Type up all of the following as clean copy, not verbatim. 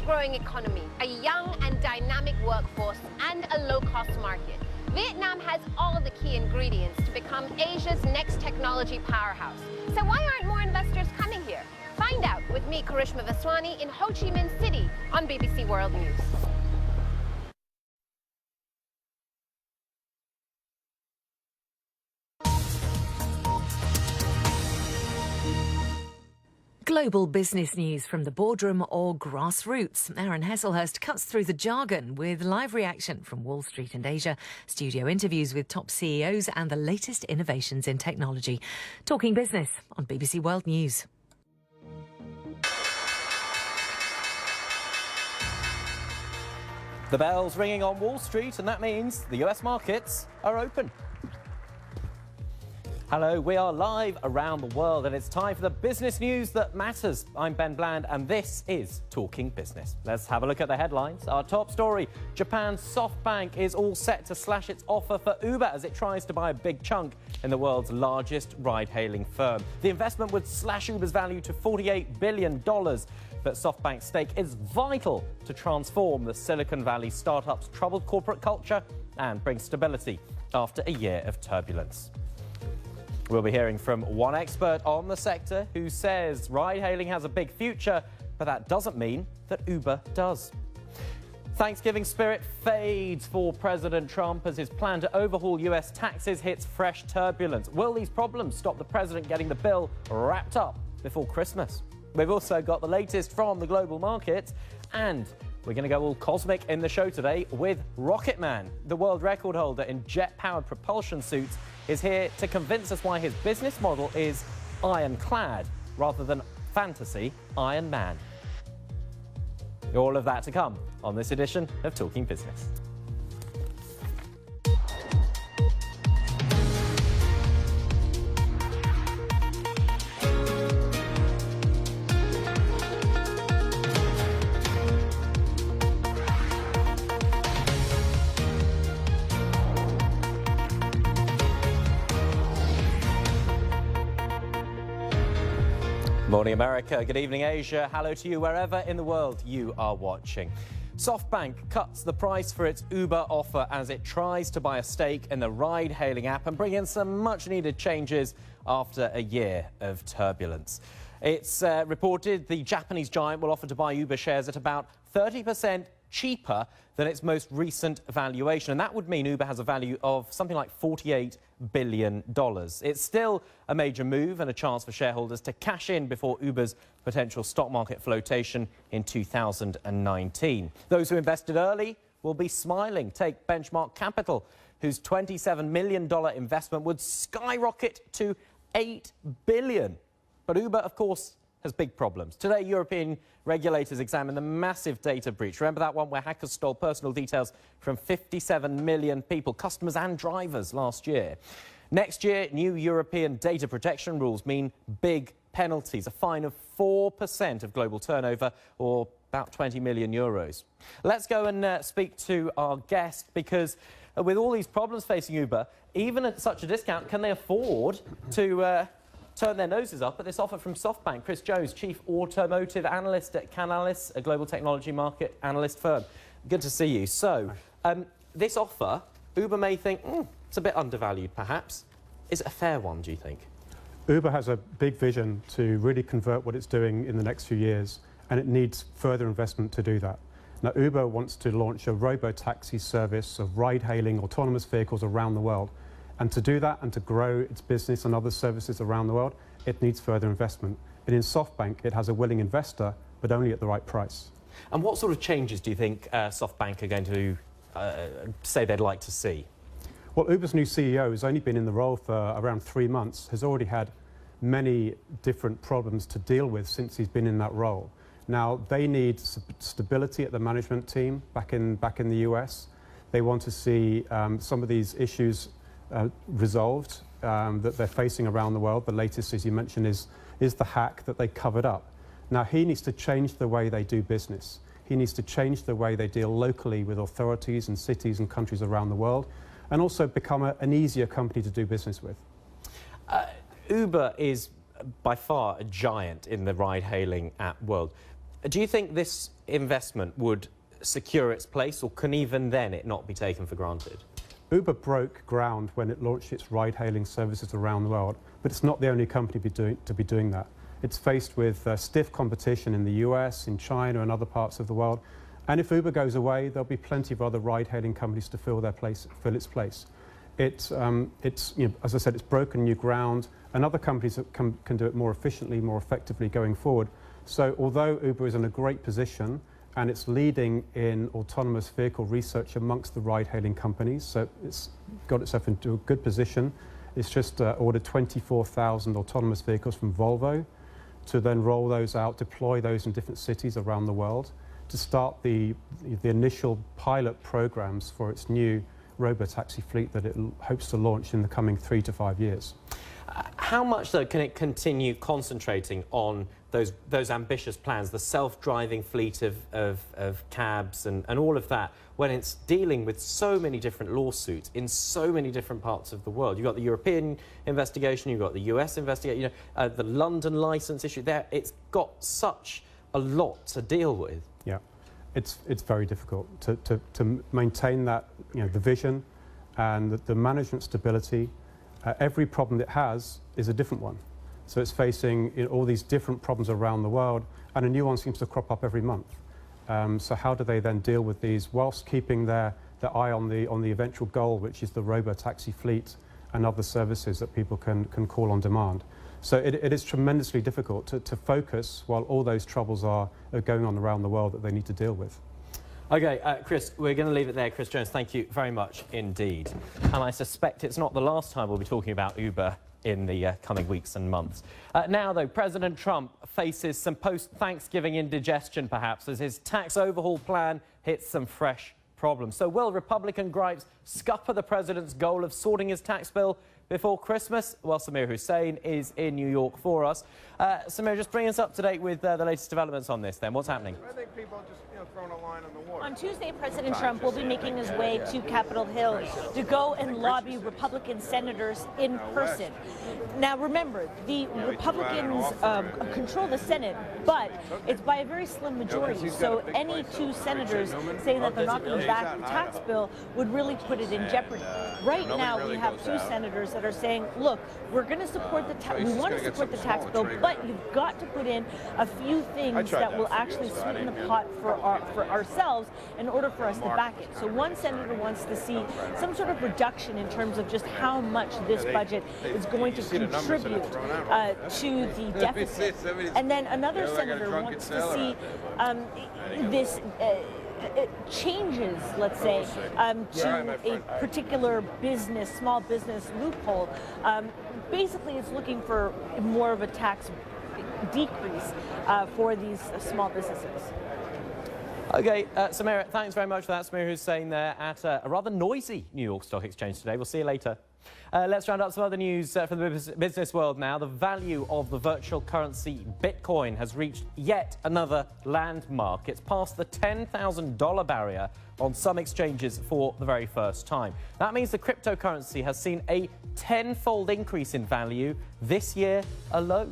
fast-growing economy, a young and dynamic workforce, and a low-cost market, Vietnam has all the key ingredients to become Asia's next technology powerhouse. So why aren't more investors coming here? Find out with me, Karishma Vaswani, in Ho Chi Minh City on BBC World News. Global business news from the boardroom or grassroots. Aaron Heslehurst cuts through the jargon with live reaction from Wall Street and Asia, studio interviews with top CEOs and the latest innovations in technology. Talking business on BBC World News. The bell's ringing on Wall Street, and that means the US markets are open. Hello, we are live around the world and it's time for the business news that matters. I'm Ben Bland and this is Talking Business. Let's have a look at the headlines. Our top story, Japan's SoftBank is all set to slash its offer for Uber as it tries to buy a big chunk in the world's largest ride-hailing firm. The investment would slash Uber's value to $48 billion, but SoftBank's stake is vital to transform the Silicon Valley startup's troubled corporate culture and bring stability after a year of turbulence. We'll be hearing from one expert on the sector who says ride-hailing has a big future, but that doesn't mean that Uber does. Thanksgiving spirit fades for President Trump as his plan to overhaul US taxes hits fresh turbulence. Will these problems stop the president getting the bill wrapped up before Christmas? We've also got the latest from the global market, and we're going to go all cosmic in the show today with Rocket Man, the world record holder in jet-powered propulsion suits, is here to convince us why his business model is ironclad rather than fantasy Iron Man. All of that to come on this edition of Talking Business. Morning America, good evening Asia, hello to you wherever in the world you are watching. SoftBank cuts the price for its Uber offer as it tries to buy a stake in the ride-hailing app and bring in some much-needed changes after a year of turbulence. It's reported the Japanese giant will offer to buy Uber shares at about 30% cheaper than its most recent valuation, and that would mean Uber has a value of something like $48 billion. It's still a major move and a chance for shareholders to cash in before Uber's potential stock market flotation in 2019. Those who invested early will be smiling. Take Benchmark Capital, whose $27 million investment would skyrocket to $8 billion. But Uber, of course, has big problems. Today, European regulators examine the massive data breach. Remember that one where hackers stole personal details from 57 million people, customers and drivers, last year. Next year, new European data protection rules mean big penalties, a fine of 4% of global turnover, or about 20 million euros. Let's go and speak to our guest, because with all these problems facing Uber, even at such a discount, can they afford to turn their noses up at this offer from SoftBank? Chris Jones, Chief Automotive Analyst at Canalys, a global technology market analyst firm. Good to see you. So, this offer, Uber may think, it's a bit undervalued, perhaps. Is it a fair one, do you think? Uber has a big vision to really convert what it's doing in the next few years, and it needs further investment to do that. Now, Uber wants to launch a robo-taxi service of ride-hailing autonomous vehicles around the world. And to do that and to grow its business and other services around the world, it needs further investment. And in SoftBank, it has a willing investor, but only at the right price. And what sort of changes do you think SoftBank are going to say they'd like to see? Well, Uber's new CEO has only been in the role for around 3 months, has already had many different problems to deal with since he's been in that role. Now, they need stability at the management team back in the US. They want to see some of these issues resolved that they're facing around the world. The latest, as you mentioned, is the hack that they covered up. Now, he needs to change the way they do business. He needs to change the way they deal locally with authorities and cities and countries around the world, and also become an easier company to do business with. Uber is by far a giant in the ride-hailing app world. Do you think this investment would secure its place, or can even then it not be taken for granted? Uber broke ground when it launched its ride-hailing services around the world, but it's not the only company to be doing that. It's faced with stiff competition in the US, in China and other parts of the world. And if Uber goes away, there'll be plenty of other ride-hailing companies to fill its place. It's as I said, it's broken new ground, and other companies can do it more efficiently, more effectively going forward. So although Uber is in a great position, and it's leading in autonomous vehicle research amongst the ride-hailing companies, so it's got itself into a good position. It's just ordered 24,000 autonomous vehicles from Volvo to then roll those out, deploy those in different cities around the world to start the initial pilot programs for its new robotaxi fleet that it hopes to launch in the coming 3 to 5 years. How much, though, can it continue concentrating on those ambitious plans, the self-driving fleet of cabs and all of that, when it's dealing with so many different lawsuits in so many different parts of the world? You've got the European investigation, you've got the US investigation, the London licence issue there. It's got such a lot to deal with. Yeah, it's very difficult to maintain that, the vision and the management stability. Every problem it has is a different one. So it's facing all these different problems around the world, and a new one seems to crop up every month. So how do they then deal with these whilst keeping their eye on the eventual goal, which is the robo-taxi fleet and other services that people can call on demand? So it is tremendously difficult to focus while all those troubles are going on around the world that they need to deal with. OK, Chris, we're going to leave it there. Chris Jones, thank you very much indeed. And I suspect it's not the last time we'll be talking about Uber in the coming weeks and months. Now, though, President Trump faces some post-Thanksgiving indigestion, perhaps, as his tax overhaul plan hits some fresh problems. So will Republican gripes scupper the president's goal of sorting his tax bill before Christmas? Well, Samir Hussain is in New York for us. Samir, just bring us up to date with the latest developments on this, then. What's happening? I think people are just throwing a line on the water. On Tuesday, President Trump will be making his way to Capitol Hill to go and lobby Republican senators in person. Now, remember, the Republicans control the Senate, but it's by a very slim majority. So any two senators saying that they're not going to back the tax bill would really put it in jeopardy. Right now, we have two senators that are saying, look, we're going to support we want to support the tax bill, but you've got to put in a few things that will actually sweeten the pot for ourselves in order for us to back it. So one senator wants to see some sort of reduction in terms of just how much this budget is going to contribute to the deficit. And then another senator wants to see this changes, let's say, to a particular small business loophole. Basically, it's looking for more of a tax decrease for these small businesses. OK, Samira, thanks very much for that. Samira Hussain there at a rather noisy New York Stock Exchange today. We'll see you later. Let's round up some other news from the business world now. The value of the virtual currency Bitcoin has reached yet another landmark. It's passed the $10,000 barrier on some exchanges for the very first time. That means the cryptocurrency has seen a tenfold increase in value this year alone.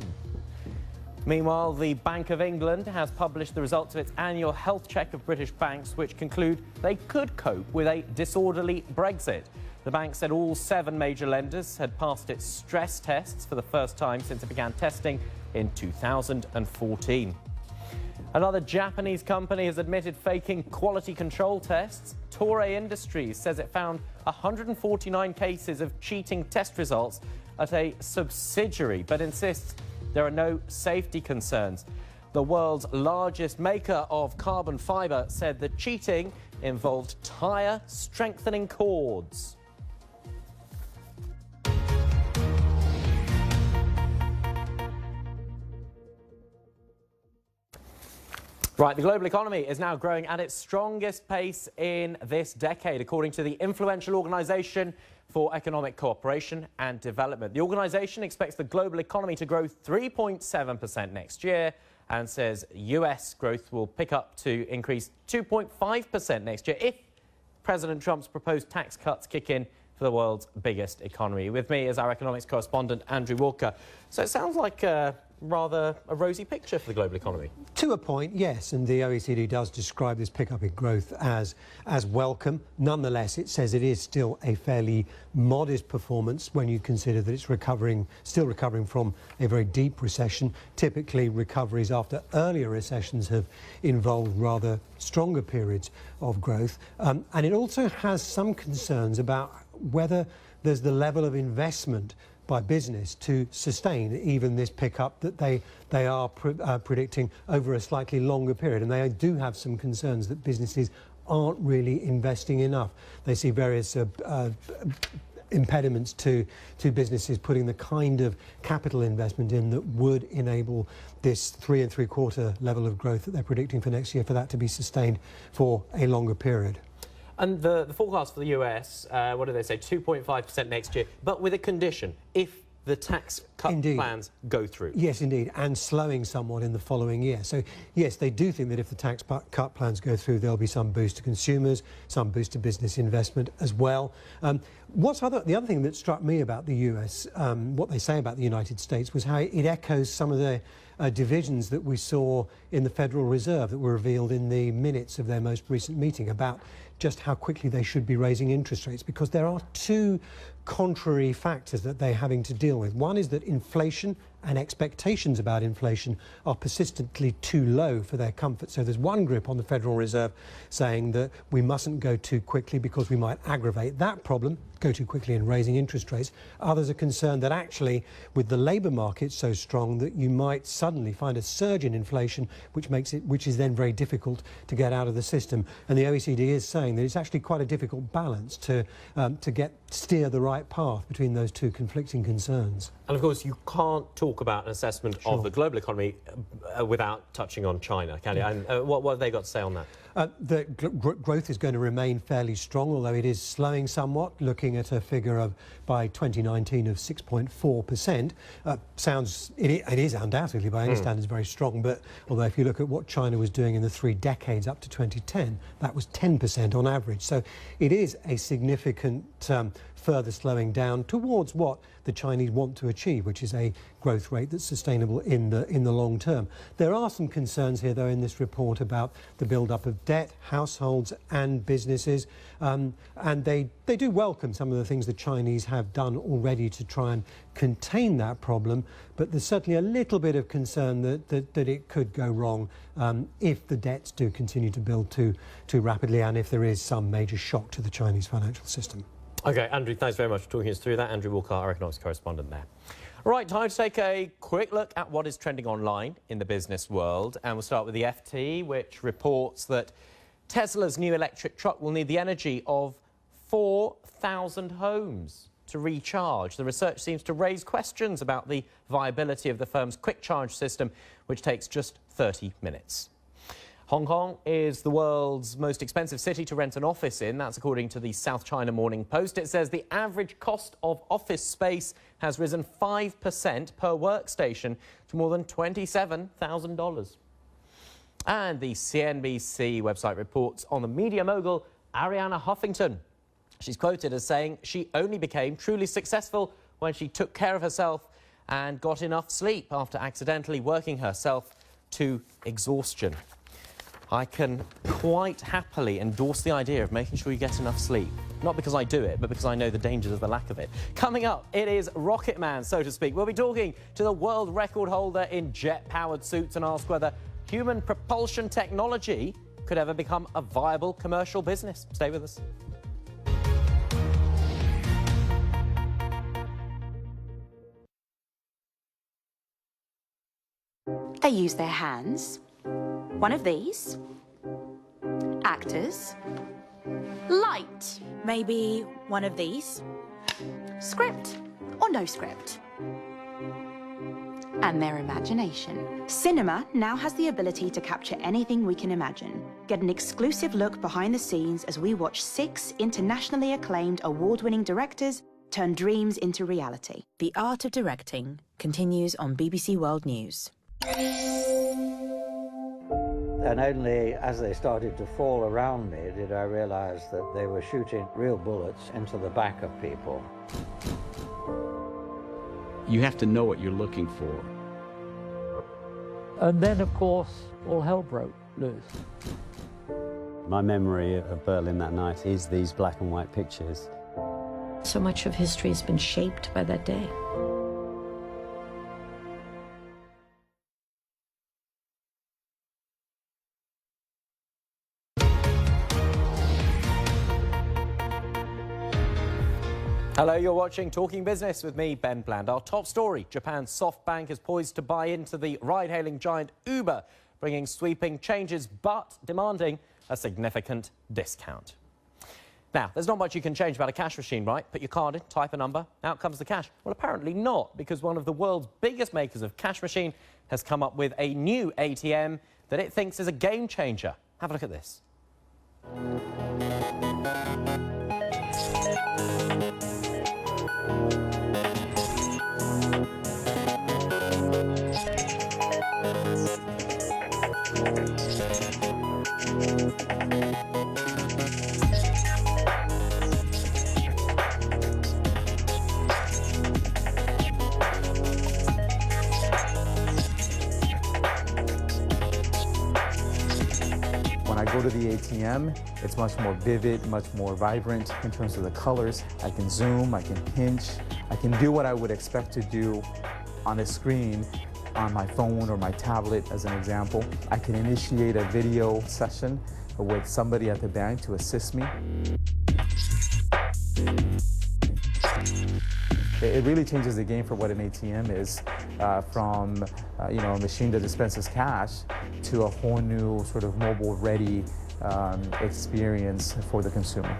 Meanwhile, the Bank of England has published the results of its annual health check of British banks, which conclude they could cope with a disorderly Brexit. The bank said all 7 major lenders had passed its stress tests for the first time since it began testing in 2014. Another Japanese company has admitted faking quality control tests. Toray Industries says it found 149 cases of cheating test results at a subsidiary, but insists there are no safety concerns. The world's largest maker of carbon fibre said the cheating involved tyre strengthening cords. Right, the global economy is now growing at its strongest pace in this decade, according to the influential Organisation for Economic Cooperation and Development. The organisation expects the global economy to grow 3.7% next year and says US growth will pick up to increase 2.5% next year if President Trump's proposed tax cuts kick in for the world's biggest economy. With me is our economics correspondent, Andrew Walker. So it sounds like rather a rosy picture for the global economy. To a point, yes, and the OECD does describe this pickup in growth as welcome. Nonetheless, it says it is still a fairly modest performance when you consider that it's still recovering from a very deep recession. Typically, recoveries after earlier recessions have involved rather stronger periods of growth. And it also has some concerns about whether there's the level of investment by business to sustain even this pickup that they are predicting over a slightly longer period. And they do have some concerns that businesses aren't really investing enough. They see various impediments to businesses putting the kind of capital investment in that would enable this 3 3/4 level of growth that they're predicting for next year, for that to be sustained for a longer period. And the forecast for the US, what do they say, 2.5% next year, but with a condition, if the tax cut plans go through. Yes, indeed, and slowing somewhat in the following year. So, yes, they do think that if the tax cut plans go through, there'll be some boost to consumers, some boost to business investment as well. The other thing that struck me about the US, what they say about the United States, was how it echoes some of the divisions that we saw in the Federal Reserve that were revealed in the minutes of their most recent meeting about just how quickly they should be raising interest rates, because there are two contrary factors that they're having to deal with. One is that inflation and expectations about inflation are persistently too low for their comfort. So there's one group on the Federal Reserve saying that we mustn't go too quickly because we might aggravate that problem, go too quickly in raising interest rates. Others are concerned that actually, with the labour market so strong, that you might suddenly find a surge in inflation, which is then very difficult to get out of the system. And the OECD is saying that it's actually quite a difficult balance to steer the right path between those two conflicting concerns. And of course, you can't talk about an assessment of the global economy without touching on China, can you? And what have they got to say on that? The growth is going to remain fairly strong, although it is slowing somewhat, looking at a figure of, by 2019, of 6.4%. It is undoubtedly, by any standards, very strong, but although if you look at what China was doing in the 3 decades up to 2010, that was 10% on average. So it is a significant further slowing down towards what the Chinese want to achieve, which is a growth rate that's sustainable in the long term. There are some concerns here, though, in this report about the build-up of debt, households and businesses, and they do welcome some of the things the Chinese have done already to try and contain that problem, but there's certainly a little bit of concern that it could go wrong if the debts do continue to build too rapidly, and if there is some major shock to the Chinese financial system. OK, Andrew, thanks very much for talking us through that. Andrew Walker, our economics correspondent there. Right, time to take a quick look at what is trending online in the business world. And we'll start with the FT, which reports that Tesla's new electric truck will need the energy of 4,000 homes to recharge. The research seems to raise questions about the viability of the firm's quick charge system, which takes just 30 minutes. Hong Kong is the world's most expensive city to rent an office in. That's according to the South China Morning Post. It says the average cost of office space has risen 5% per workstation to more than $27,000. And the CNBC website reports on the media mogul Arianna Huffington. She's quoted as saying she only became truly successful when she took care of herself and got enough sleep after accidentally working herself to exhaustion. I can quite happily endorse the idea of making sure you get enough sleep. Not because I do it, but because I know the dangers of the lack of it. Coming up, it is Rocket Man, so to speak. We'll be talking to the world record holder in jet-powered suits and ask whether human propulsion technology could ever become a viable commercial business. Stay with us. They use their hands. One of these. Actors. Light. Maybe one of these. Script or no script. And their imagination. Cinema now has the ability to capture anything we can imagine. Get an exclusive look behind the scenes as we watch 6 internationally acclaimed award-winning directors turn dreams into reality. The Art of Directing continues on BBC World News. And only as they started to fall around me did I realize that they were shooting real bullets into the back of people. You have to know what you're looking for. And then, of course, all hell broke loose. My memory of Berlin that night is these black and white pictures. So much of history has been shaped by that day. Hello, you're watching Talking Business with me, Ben Bland. Our top story, Japan's SoftBank is poised to buy into the ride-hailing giant Uber, bringing sweeping changes but demanding a significant discount. Now, there's not much you can change about a cash machine, right? Put your card in, type a number, out comes the cash. Well, apparently not, because one of the world's biggest makers of cash machine has come up with a new ATM that it thinks is a game changer. Have a look at this. When I go to the ATM, it's much more vivid, much more vibrant in terms of the colors. I can zoom, I can pinch, I can do what I would expect to do on a screen on my phone or my tablet, as an example. I can initiate a video session with somebody at the bank to assist me. It really changes the game for what an ATM is, from a machine that dispenses cash to a whole new sort of mobile-ready experience for the consumer.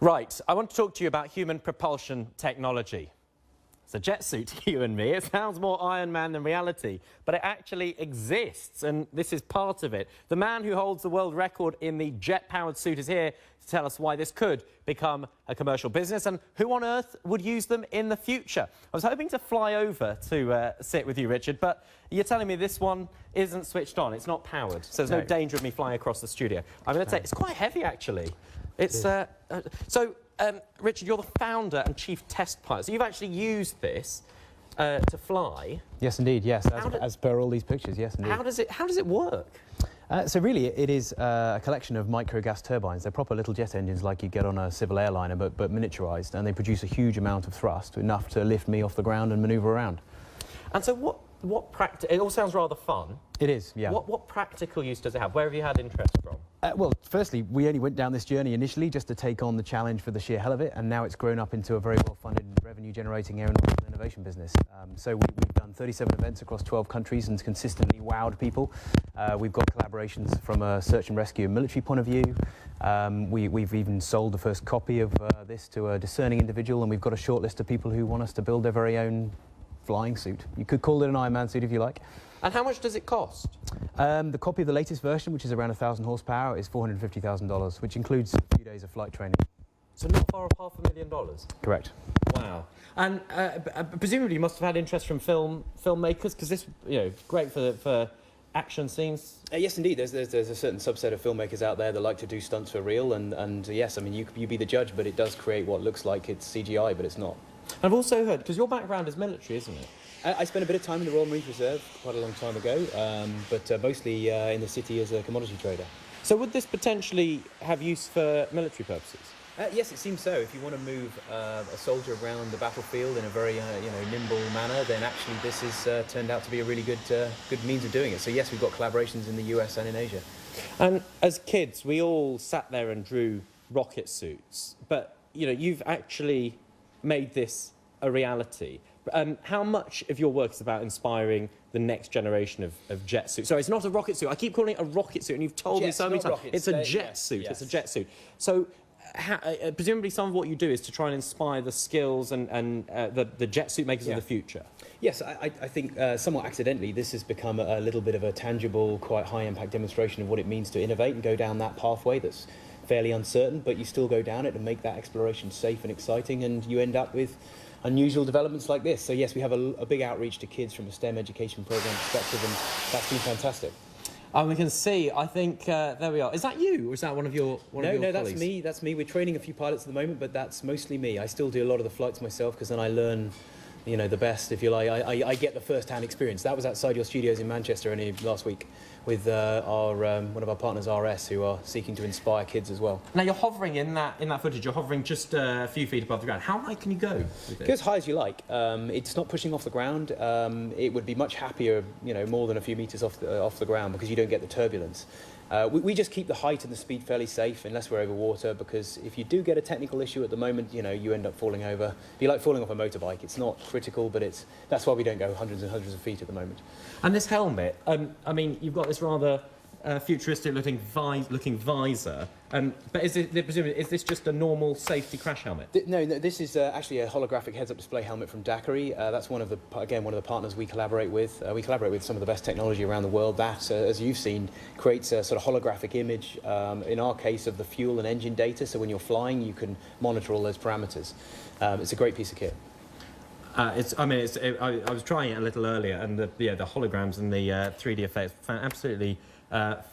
Right, I want to talk to you about human propulsion technology. It's a jet suit to you and me. It sounds more Iron Man than reality, but it actually exists, and this is part of it. The man who holds the world record in the jet-powered suit is here to tell us why this could become a commercial business and who on earth would use them in the future. I was hoping to fly over to sit with you, Richard, but you're telling me this one isn't switched on. It's not powered, so there's no danger of me flying across the studio. I'm going to take... It's quite heavy, actually. It's Richard, you're the founder and chief test pilot, so you've actually used this to fly. Yes, indeed. Yes, as per all these pictures. Yes, indeed. How does it work? So really, it is a collection of micro gas turbines. They're proper little jet engines like you get on a civil airliner, but miniaturized, and they produce a huge amount of thrust, enough to lift me off the ground and maneuver around. And so it all sounds rather fun. It is, yeah. What practical use does it have? Where have you had interest from? Well, firstly, we only went down this journey initially just to take on the challenge for the sheer hell of it, and now it's grown up into a very well-funded, revenue-generating aeronautical innovation business. So we've done 37 events across 12 countries and consistently wowed people. We've got collaborations from a search and rescue and military point of view. We've even sold the first copy of this to a discerning individual, and we've got a short list of people who want us to build their very own flying suit. You could call it an Iron Man suit if you like. And how much does it cost? The copy of the latest version, which is around 1,000 horsepower, is $450,000, which includes a few days of flight training. So not far off $500,000? Correct. Wow. And presumably you must have had interest from filmmakers, because this, great for action scenes. Yes, indeed. There's a certain subset of filmmakers out there that like to do stunts for real, and yes, I mean, you be the judge, but it does create what looks like it's CGI, but it's not. I've also heard, because your background is military, isn't it? I spent a bit of time in the Royal Marine Reserve quite a long time ago, but mostly in the city as a commodity trader. So would this potentially have use for military purposes? Yes, it seems so. If you want to move a soldier around the battlefield in a very nimble manner, then actually this has turned out to be a really good means of doing it. So yes, we've got collaborations in the US and in Asia. And as kids, we all sat there and drew rocket suits, but you've actually made this a reality. How much of your work is about inspiring the next generation of jet suit. Sorry, it's not a rocket suit. I keep calling it a rocket suit, and you've told me so many times. It's a jet suit. Yes. It's a jet suit. So presumably some of what you do is to try and inspire the skills and the jet suit makers of the future. Yes, I think somewhat accidentally this has become a little bit of a tangible, quite high-impact demonstration of what it means to innovate and go down that pathway that's fairly uncertain, but you still go down it and make that exploration safe and exciting, and you end up with unusual developments like this. So yes, we have a big outreach to kids from a STEM education program perspective, and that's been fantastic. We can see, I think, there we are. Is that you, or is that one of your colleagues? No, that's me. That's me. We're training a few pilots at the moment, but that's mostly me. I still do a lot of the flights myself because then I learn, you know, the best, if you like. I get the first-hand experience. That was outside your studios in Manchester only last week with one of our partners, RS, who are seeking to inspire kids as well. Now, you're hovering in that footage. You're hovering just a few feet above the ground. How high can you go with it? Go as high as you like. It's not pushing off the ground. It would be much happier, you know, more than a few metres off the ground because you don't get the turbulence. We just keep the height and the speed fairly safe unless we're over water, because if you do get a technical issue at the moment, you know, you end up falling over. It'd be like falling off a motorbike. It's not critical, but that's why we don't go hundreds and hundreds of feet at the moment. And this helmet, I mean, you've got this rather futuristic-looking visor, but is this just a normal safety crash helmet? No, this is actually a holographic heads-up display helmet from Dakari. That's one of the partners we collaborate with. We collaborate with some of the best technology around the world. That, as you've seen, creates a sort of holographic image, in our case, of the fuel and engine data, so when you're flying, you can monitor all those parameters. It's a great piece of kit. I was trying it a little earlier, and the holograms and the 3D effects, absolutely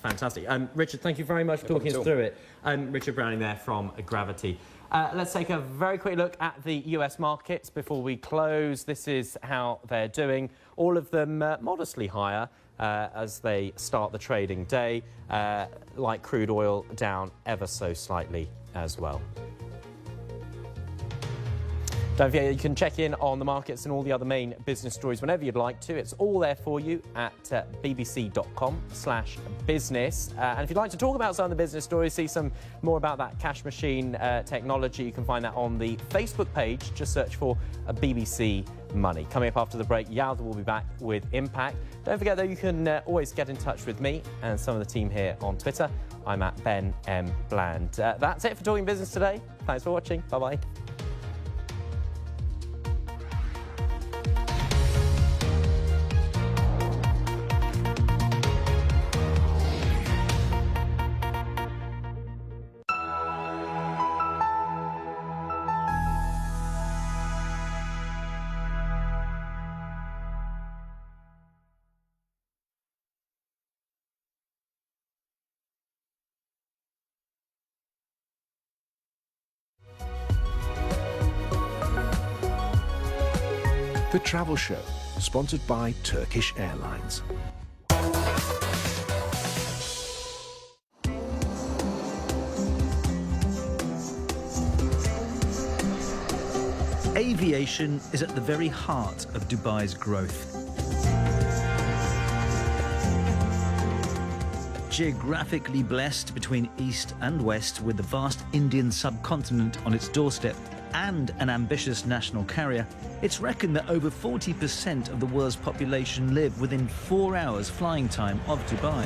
fantastic. Richard, thank you very much for talking us through it. Richard Browning there from Gravity. Let's take a very quick look at the US markets before we close. This is how they're doing. All of them modestly higher as they start the trading day, like crude oil down ever so slightly as well. Don't forget, you can check in on the markets and all the other main business stories whenever you'd like to. It's all there for you at bbc.com/business. And if you'd like to talk about some of the business stories, see some more about that cash machine technology, you can find that on the Facebook page. Just search for BBC Money. Coming up after the break, Yalda will be back with Impact. Don't forget, though, you can always get in touch with me and some of the team here on Twitter. I'm at Ben M. Bland. That's it for Talking Business today. Thanks for watching. Bye-bye. The Travel Show, sponsored by Turkish Airlines. Aviation is at the very heart of Dubai's growth. Geographically blessed between east and west, with the vast Indian subcontinent on its doorstep and an ambitious national carrier, it's reckoned that over 40% of the world's population live within 4 hours flying time of Dubai.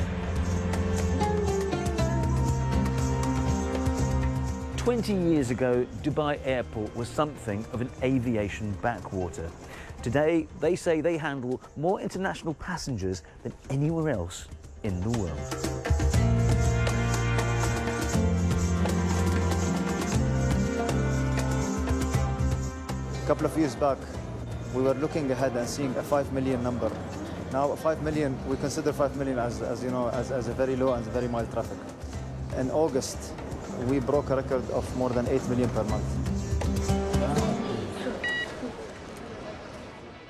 20 years ago, Dubai Airport was something of an aviation backwater. Today, they say they handle more international passengers than anywhere else in the world. A couple of years back, we were looking ahead and seeing a 5 million number. Now, 5 million, we consider 5 million as you know, as a very low and very mild traffic. In August, we broke a record of more than 8 million per month.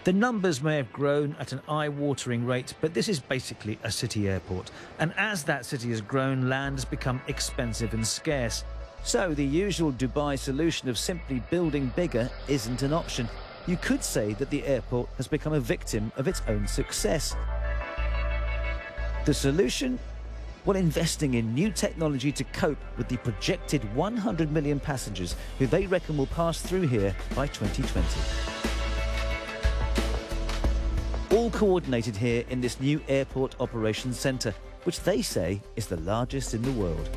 The numbers may have grown at an eye-watering rate, but this is basically a city airport. And as that city has grown, land has become expensive and scarce. So the usual Dubai solution of simply building bigger isn't an option. You could say that the airport has become a victim of its own success. The solution? Well, investing in new technology to cope with the projected 100 million passengers who they reckon will pass through here by 2020. all coordinated here in this new airport operations centre, which they say is the largest in the world.